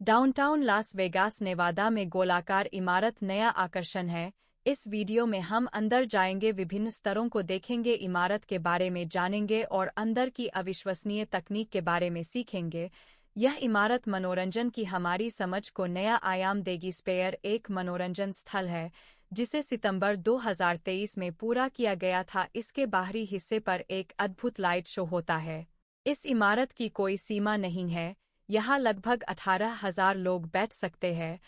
Downtown Las Vegas Nevada में गोलाकार इमारत नया आकर्षण है। इस वीडियो में हम अंदर जाएंगे, विभिन्न स्तरों को देखेंगे, इमारत के बारे में जानेंगे और अंदर की अविश्वसनीय तकनीक के बारे में सीखेंगे। यह इमारत मनोरंजन की हमारी समझ को नया आयाम देगी। स्पेयर एक मनोरंजन स्थल है जिसे सितंबर 2023 में पूरा किया गया था। इसके बाहरी हिस्से पर एक अद्भुत लाइट शो होता है। इस इमारत की कोई सीमा नहीं है। यहाँ लगभग 18,000 लोग बैठ सकते हैं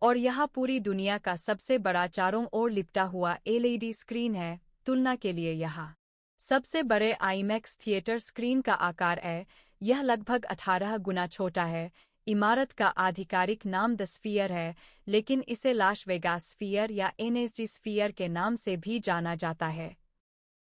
और यह पूरी दुनिया का सबसे बड़ा चारों ओर लिपटा हुआ एलईडी स्क्रीन है। तुलना के लिए यहाँ सबसे बड़े आईमैक्स थिएटर स्क्रीन का आकार है। यह लगभग 18 गुना छोटा है। इमारत का आधिकारिक नाम द स्फीयर है, लेकिन इसे लास वेगास स्फीयर या एनएसजी स्फीयर के नाम से भी जाना जाता है।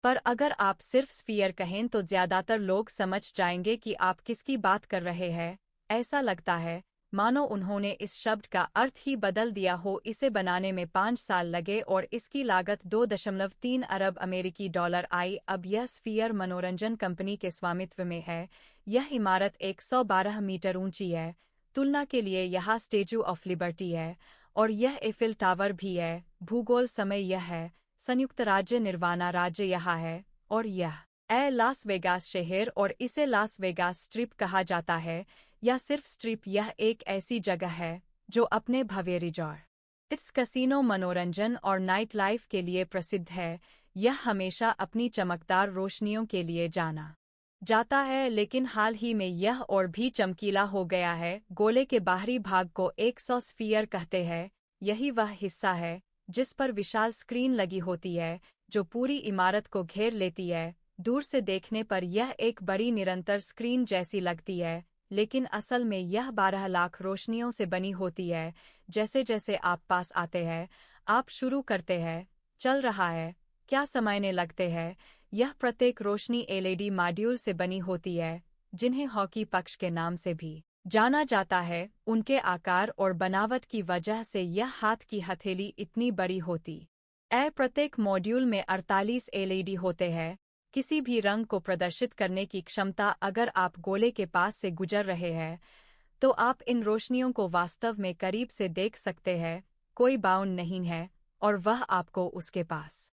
पर अगर आप सिर्फ स्फीयर कहें तो ज़्यादातर लोग समझ जाएंगे कि आप किसकी बात कर रहे हैं। ऐसा लगता है मानो उन्होंने इस शब्द का अर्थ ही बदल दिया हो। इसे बनाने में 5 साल लगे और इसकी लागत 2.3 अरब अमेरिकी डॉलर आई। अब यह स्फीयर मनोरंजन कंपनी के स्वामित्व में है। यह इमारत 112 मीटर ऊंची है। तुलना के लिए यहाँ स्टैच्यू ऑफ लिबर्टी है और यह एफिल टावर भी है। भूगोल समय यह है। संयुक्त राज्य निर्वाणा राज्य यहाँ है और यह लास वेगास शहर और इसे लास वेगास स्ट्रिप कहा जाता है या सिर्फ स्ट्रिप। यह एक ऐसी जगह है जो अपने भव्य रिजॉर्ट, इस कैसीनो, मनोरंजन और नाइट लाइफ के लिए प्रसिद्ध है। यह हमेशा अपनी चमकदार रोशनियों के लिए जाना जाता है, लेकिन हाल ही में यह और भी चमकीला हो गया है। गोले के बाहरी भाग को 100 स्फीयर कहते हैं। यही वह हिस्सा है जिस पर विशाल स्क्रीन लगी होती है जो पूरी इमारत को घेर लेती है। दूर से देखने पर यह एक बड़ी निरंतर स्क्रीन जैसी लगती है, लेकिन असल में यह 12 लाख रोशनियों से बनी होती है। जैसे जैसे आप पास आते हैं, आप शुरू करते हैं, चल रहा है, क्या समझने लगते हैं। यह प्रत्येक रोशनी एलईडी मॉड्यूल से बनी होती है, जिन्हें हॉकी पक्ष के नाम से भी जाना जाता है। उनके आकार और बनावट की वजह से यह हाथ की हथेली इतनी बड़ी होती है। प्रत्येक मॉड्यूल में 48 एलईडी होते हैं, किसी भी रंग को प्रदर्शित करने की क्षमता। अगर आप गोले के पास से गुजर रहे हैं तो आप इन रोशनियों को वास्तव में करीब से देख सकते हैं। कोई बाउंड नहीं है और वह आपको उसके पास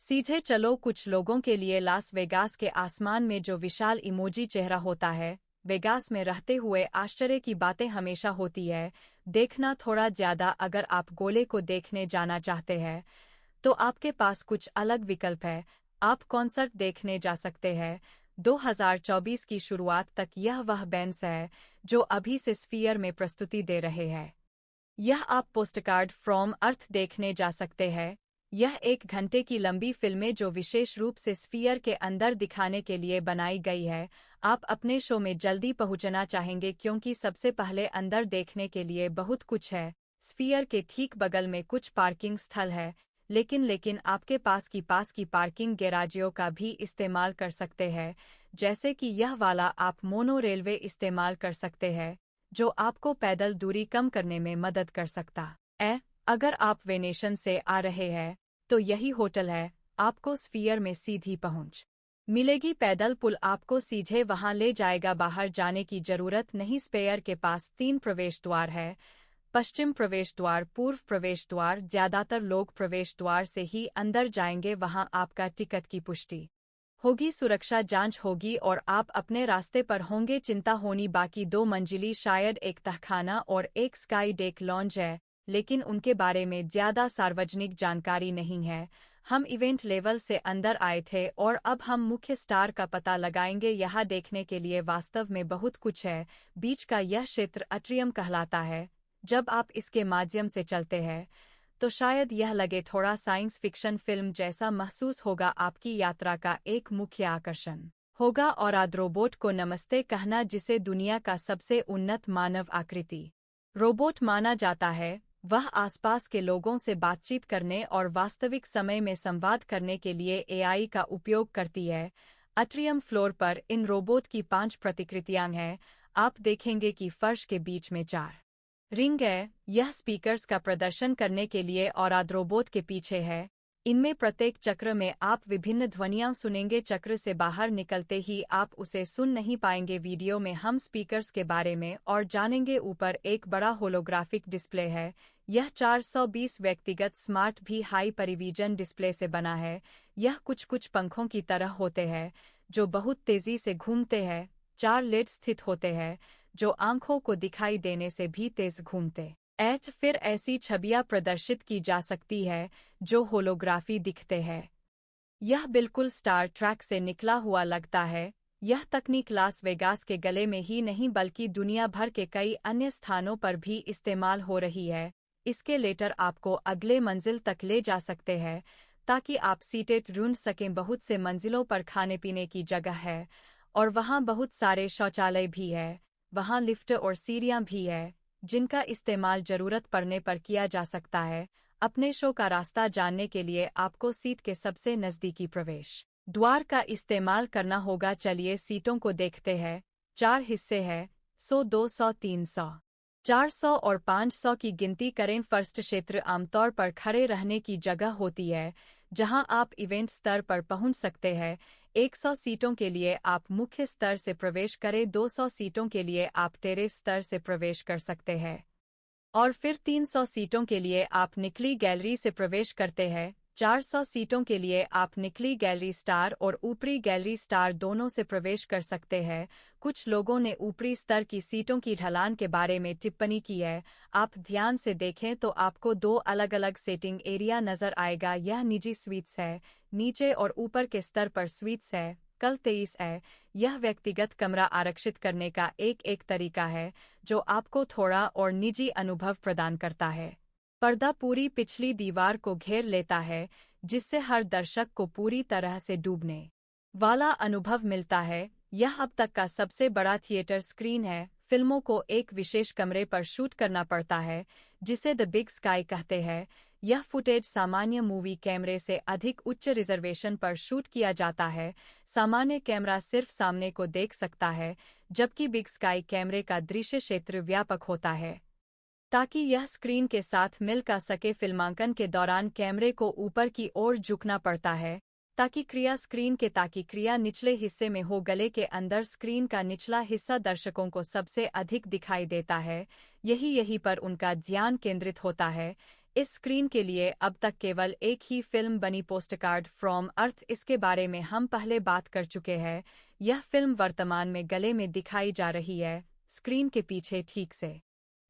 सीधे चलो। कुछ लोगों के लिए लास वेगास के आसमान में जो विशाल इमोजी चेहरा होता है, वेगास में रहते हुए आश्चर्य की बातें हमेशा होती है। देखना थोड़ा ज़्यादा। अगर आप गोले को देखने जाना चाहते हैं तो आपके पास कुछ अलग विकल्प है। आप कॉन्सर्ट देखने जा सकते हैं। 2024 की शुरुआत तक यह वह बैंड्स है जो अभी से स्फीयर में प्रस्तुति दे रहे हैं। यह आप पोस्टकार्ड फ्रॉम अर्थ देखने जा सकते हैं। यह 1 घंटे की लंबी फिल्में जो विशेष रूप से स्फीयर के अंदर दिखाने के लिए बनाई गई है। आप अपने शो में जल्दी पहुंचना चाहेंगे क्योंकि सबसे पहले अंदर देखने के लिए बहुत कुछ है। स्फीयर के ठीक बगल में कुछ पार्किंग स्थल है, लेकिन आपके पास की पार्किंग गैराजों का भी इस्तेमाल कर सकते हैं। जैसे कि यह वाला, आप मोनो रेलवे इस्तेमाल कर सकते हैं जो आपको पैदल दूरी कम करने में मदद कर सकता है। अगर आप वेनेशन से आ रहे हैं तो यही होटल है। आपको स्फीयर में सीधी पहुंच मिलेगी। पैदल पुल आपको सीधे वहां ले जाएगा। बाहर जाने की जरूरत नहीं। स्पेयर के पास 3 प्रवेश द्वार है, पश्चिम प्रवेश द्वार, पूर्व प्रवेश द्वार। ज्यादातर लोग प्रवेश द्वार से ही अंदर जाएंगे। वहां आपका टिकट की पुष्टि होगी, सुरक्षा जांच होगी और आप अपने रास्ते पर होंगे। चिंता होनी बाकी 2 मंजिली, शायद एक तहखाना और एक स्काई डेक लॉन्ज है, लेकिन उनके बारे में ज्यादा सार्वजनिक जानकारी नहीं है। हम इवेंट लेवल से अंदर आए थे और अब हम मुख्य स्टार का पता लगाएंगे। यहाँ देखने के लिए वास्तव में बहुत कुछ है। बीच का यह क्षेत्र अट्रियम कहलाता है। जब आप इसके माध्यम से चलते हैं तो शायद यह लगे थोड़ा साइंस फिक्शन फिल्म जैसा महसूस होगा। आपकी यात्रा का एक मुख्य आकर्षण होगा और रोबोट को नमस्ते कहना, जिसे दुनिया का सबसे उन्नत मानव आकृति रोबोट माना जाता है। वह आसपास के लोगों से बातचीत करने और वास्तविक समय में संवाद करने के लिए एआई का उपयोग करती है। अट्रियम फ्लोर पर इन रोबोट की 5 प्रतिकृतियां हैं। आप देखेंगे कि फर्श के बीच में 4 रिंग है। यह स्पीकर्स का प्रदर्शन करने के लिए और रोबोट के पीछे है। इनमें प्रत्येक चक्र में आप विभिन्न ध्वनियां सुनेंगे। चक्र से बाहर निकलते ही आप उसे सुन नहीं पाएंगे। वीडियो में हम स्पीकर्स के बारे में और जानेंगे। ऊपर एक बड़ा होलोग्राफिक डिस्प्ले है। यह 420 व्यक्तिगत स्मार्ट भी हाई परिविजन डिस्प्ले से बना है। यह कुछ पंखों की तरह होते हैं जो बहुत तेजी से घूमते हैं। 4 लेड स्थित होते हैं जो आंखों को दिखाई देने से भी तेज घूमते फिर ऐसी छवियां प्रदर्शित की जा सकती है जो होलोग्राफी दिखते हैं। यह बिल्कुल स्टार ट्रैक से निकला हुआ लगता है। यह तकनीक लास वेगास के गले में ही नहीं बल्कि दुनिया भर के कई अन्य स्थानों पर भी इस्तेमाल हो रही है। इसके लेटर आपको अगले मंजिल तक ले जा सकते हैं ताकि आप सीटें ढूंढ सकें। बहुत से मंजिलों पर खाने पीने की जगह है और वहाँ बहुत सारे शौचालय भी है। वहाँ लिफ्ट और सीढ़ियाँ भी है जिनका इस्तेमाल जरूरत पड़ने पर किया जा सकता है। अपने शो का रास्ता जानने के लिए आपको सीट के सबसे नज़दीकी प्रवेश द्वार का इस्तेमाल करना होगा। चलिए सीटों को देखते हैं। 4 हिस्से हैं, 100, 200, 300, 400 और 500 की गिनती करें। फर्स्ट क्षेत्र आमतौर पर खड़े रहने की जगह होती है जहां आप इवेंट स्तर पर पहुंच सकते हैं। 100 सीटों के लिए आप मुख्य स्तर से प्रवेश करें। 200 सीटों के लिए आप टेरेस स्तर से प्रवेश कर सकते हैं और फिर 300 सीटों के लिए आप निचली गैलरी से प्रवेश करते हैं। 400 सीटों के लिए आप निचली गैलरी स्टार और ऊपरी गैलरी स्टार दोनों से प्रवेश कर सकते हैं। कुछ लोगों ने ऊपरी स्तर की सीटों की ढलान के बारे में टिप्पणी की है। आप ध्यान से देखें तो आपको 2 अलग-अलग सेटिंग एरिया नजर आएगा। यह निजी स्वीट्स है, नीचे और ऊपर के स्तर पर स्वीट्स है। कल 23 है। यह व्यक्तिगत कमरा आरक्षित करने का एक तरीका है जो आपको थोड़ा और निजी अनुभव प्रदान करता है। पर्दा पूरी पिछली दीवार को घेर लेता है जिससे हर दर्शक को पूरी तरह से डूबने वाला अनुभव मिलता है। यह अब तक का सबसे बड़ा थिएटर स्क्रीन है। फिल्मों को एक विशेष कमरे पर शूट करना पड़ता है जिसे द बिग स्काई कहते हैं। यह फुटेज सामान्य मूवी कैमरे से अधिक उच्च रिजर्वेशन पर शूट किया जाता है। सामान्य कैमरा सिर्फ सामने को देख सकता है जबकि बिग स्काई कैमरे का दृश्य क्षेत्र व्यापक होता है ताकि यह स्क्रीन के साथ मिल का सके। फिल्मांकन के दौरान कैमरे को ऊपर की ओर झुकना पड़ता है ताकि क्रिया निचले हिस्से में हो। गले के अंदर स्क्रीन का निचला हिस्सा दर्शकों को सबसे अधिक दिखाई देता है। यही पर उनका ध्यान केंद्रित होता है। इस स्क्रीन के लिए अब तक केवल एक ही फिल्म बनी, पोस्टकार्ड फ्रॉम अर्थ। इसके बारे में हम पहले बात कर चुके हैं। यह फिल्म वर्तमान में गले में दिखाई जा रही है। स्क्रीन के पीछे ठीक से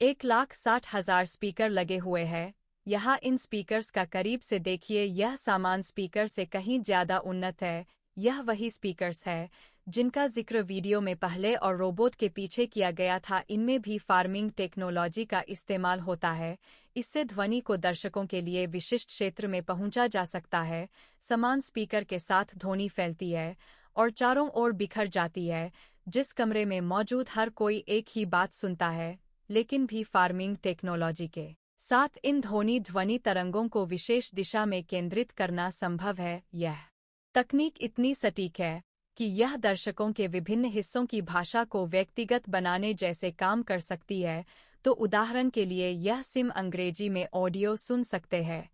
1,60,000 स्पीकर लगे हुए हैं। यहाँ इन स्पीकर्स का करीब से देखिए। यह सामान्य स्पीकर से कहीं ज्यादा उन्नत है। यह वही स्पीकर्स है जिनका जिक्र वीडियो में पहले और रोबोट के पीछे किया गया था। इनमें भी फार्मिंग टेक्नोलॉजी का इस्तेमाल होता है। इससे ध्वनि को दर्शकों के लिए विशिष्ट क्षेत्र में पहुंचा जा सकता है। समान स्पीकर के साथ ध्वनि फैलती है और चारों ओर बिखर जाती है। जिस कमरे में मौजूद हर कोई एक ही बात सुनता है, लेकिन भी फार्मिंग टेक्नोलॉजी के साथ इन ध्वनि तरंगों को विशेष दिशा में केंद्रित करना संभव है। यह तकनीक इतनी सटीक है कि यह दर्शकों के विभिन्न हिस्सों की भाषा को व्यक्तिगत बनाने जैसे काम कर सकती है। तो उदाहरण के लिए यह सिम अंग्रेजी में ऑडियो सुन सकते हैं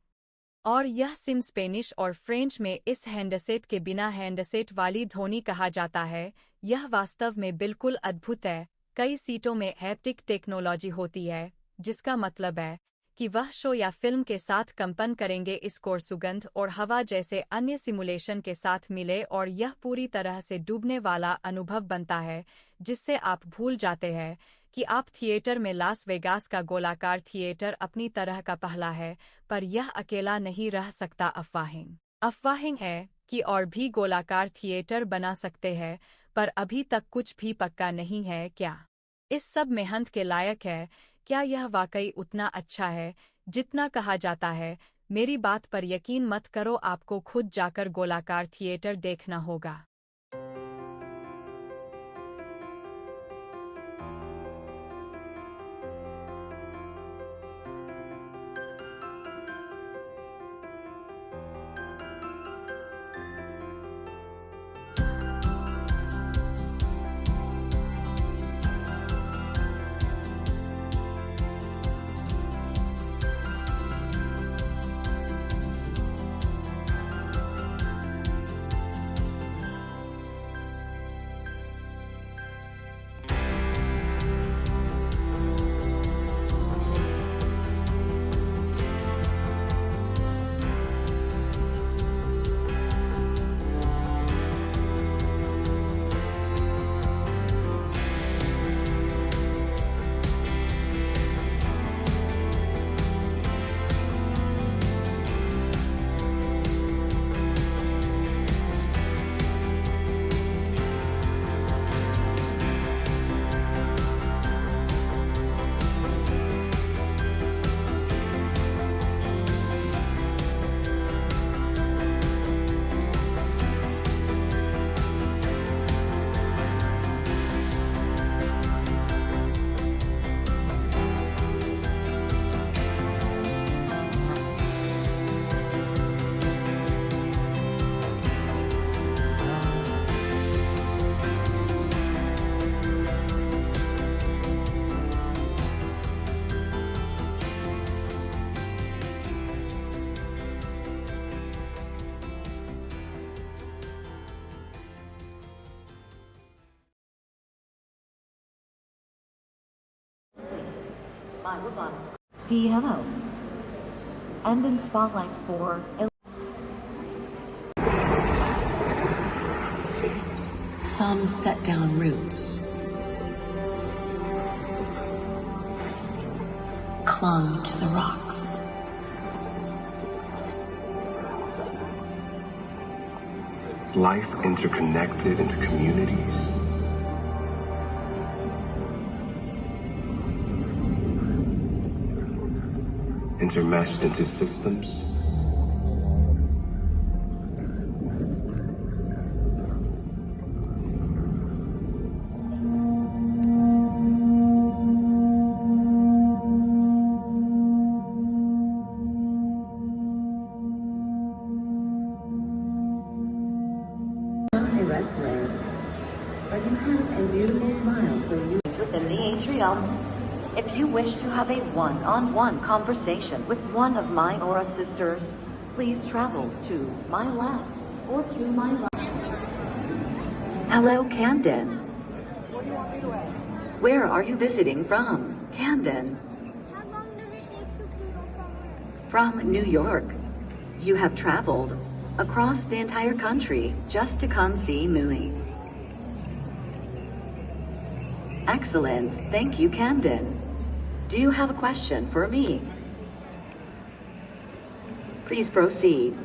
और यह सिम स्पेनिश और फ्रेंच में। इस हैंडसेट के बिना हैंडसेट वाली ध्वनि कहा जाता है। यह वास्तव में बिल्कुल अद्भुत है। कई सीटों में हैप्टिक टेक्नोलॉजी होती है जिसका मतलब है कि वह शो या फिल्म के साथ कंपन करेंगे। इसको सुगंध और हवा जैसे अन्य सिमुलेशन के साथ मिले और यह पूरी तरह से डूबने वाला अनुभव बनता है जिससे आप भूल जाते हैं कि आप थिएटर में। लास वेगास का गोलाकार थिएटर अपनी तरह का पहला है, पर यह अकेला नहीं रह सकता। अफवाहें है कि और भी गोलाकार थिएटर बना सकते हैं, पर अभी तक कुछ भी पक्का नहीं है। क्या इस सब मेहनत के लायक है? क्या यह वाकई उतना अच्छा है जितना कहा जाता है? मेरी बात पर यकीन मत करो, आपको खुद जाकर गोलाकार थिएटर देखना होगा। My robotics. Hello. And in Spotlight 4. Some set down roots, clung to the rocks. Life interconnected into communities. Intermeshed into systems. Wrestler, but you have a beautiful smile, so you Within the atrium. If you wish to have a one-on-one conversation with one of my Aura sisters, please travel to my left or to my right. Hello, Camden. What do you want me to ask? Where are you visiting from, Camden? How long does it take to Pluto from where? From New York. You have traveled across the entire country just to come see Mui. Excellent. Thank you, Camden. Do you have a question for me? Please proceed.